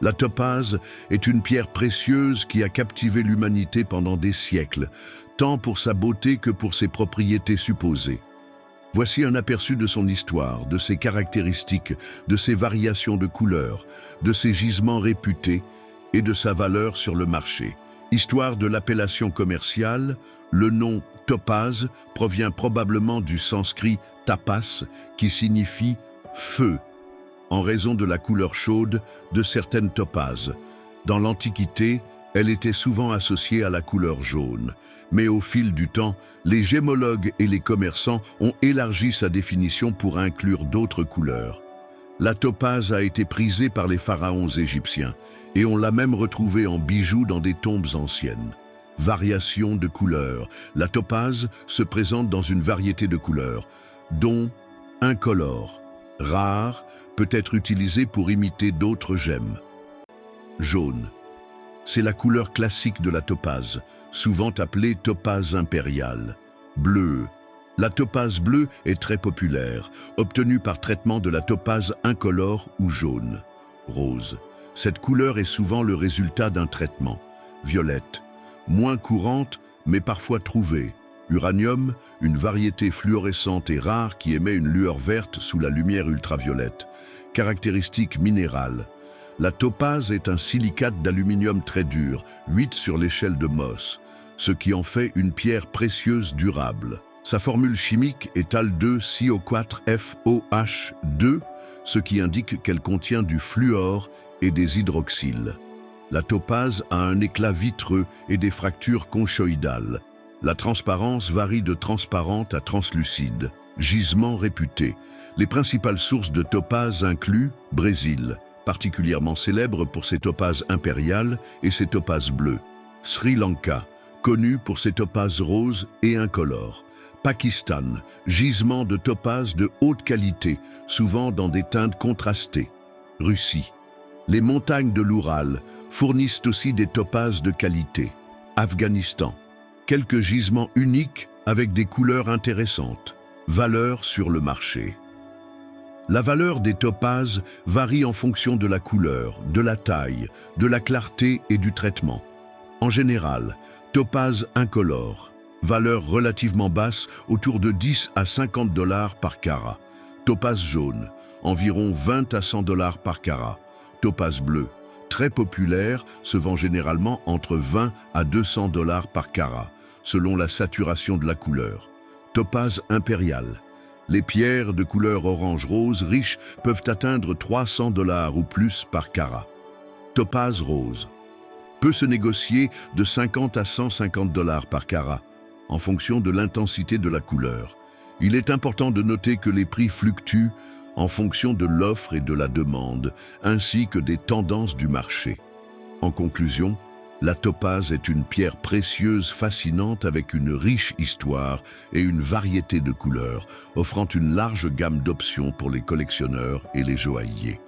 La topaze est une pierre précieuse qui a captivé l'humanité pendant des siècles, tant pour sa beauté que pour ses propriétés supposées. Voici un aperçu de son histoire, de ses caractéristiques, de ses variations de couleurs, de ses gisements réputés et de sa valeur sur le marché. Histoire de l'appellation commerciale, le nom topaze provient probablement du sanskrit tapas, qui signifie feu, en raison de la couleur chaude de certaines topazes. Dans l'Antiquité, elle était souvent associée à la couleur jaune. Mais au fil du temps, les gémologues et les commerçants ont élargi sa définition pour inclure d'autres couleurs. La topaze a été prisée par les pharaons égyptiens et on l'a même retrouvée en bijoux dans des tombes anciennes. Variation de couleurs. La topaze se présente dans une variété de couleurs, dont incolore, rare, peut être utilisée pour imiter d'autres gemmes. Jaune. C'est la couleur classique de la topaze, souvent appelée topaze impériale. Bleu. La topaze bleue est très populaire, obtenue par traitement de la topaze incolore ou jaune. Rose. Cette couleur est souvent le résultat d'un traitement. Violette. Moins courante, mais parfois trouvée. Uranium, une variété fluorescente et rare qui émet une lueur verte sous la lumière ultraviolette. Caractéristiques minérales. La topaze est un silicate d'aluminium très dur, 8 sur l'échelle de Mohs, ce qui en fait une pierre précieuse durable. Sa formule chimique est Al2CO4FOH2, ce qui indique qu'elle contient du fluor et des hydroxyles. La topaze a un éclat vitreux et des fractures conchoïdales. La transparence varie de transparente à translucide. Gisement réputé. Les principales sources de topaze incluent Brésil, particulièrement célèbre pour ses topazes impériales et ses topazes bleues. Sri Lanka, connu pour ses topazes roses et incolores. Pakistan, gisement de topazes de haute qualité, souvent dans des teintes contrastées. Russie. Les montagnes de l'Oural fournissent aussi des topazes de qualité. Afghanistan. Quelques gisements uniques avec des couleurs intéressantes. Valeur sur le marché. La valeur des topazes varie en fonction de la couleur, de la taille, de la clarté et du traitement. En général, topaze incolore, valeur relativement basse, autour de 10 à 50 $ par carat. Topaze jaune, environ 20 à 100 $ par carat. Topaze bleu, très populaire, se vend généralement entre 20 à 200 $ par carat, selon la saturation de la couleur. Topaze impériale. Les pierres de couleur orange-rose riches peuvent atteindre 300 $ ou plus par carat. Topaze rose. Peut se négocier de 50 à 150 $ par carat, en fonction de l'intensité de la couleur. Il est important de noter que les prix fluctuent en fonction de l'offre et de la demande, ainsi que des tendances du marché. En conclusion, la topaze est une pierre précieuse fascinante avec une riche histoire et une variété de couleurs, offrant une large gamme d'options pour les collectionneurs et les joailliers.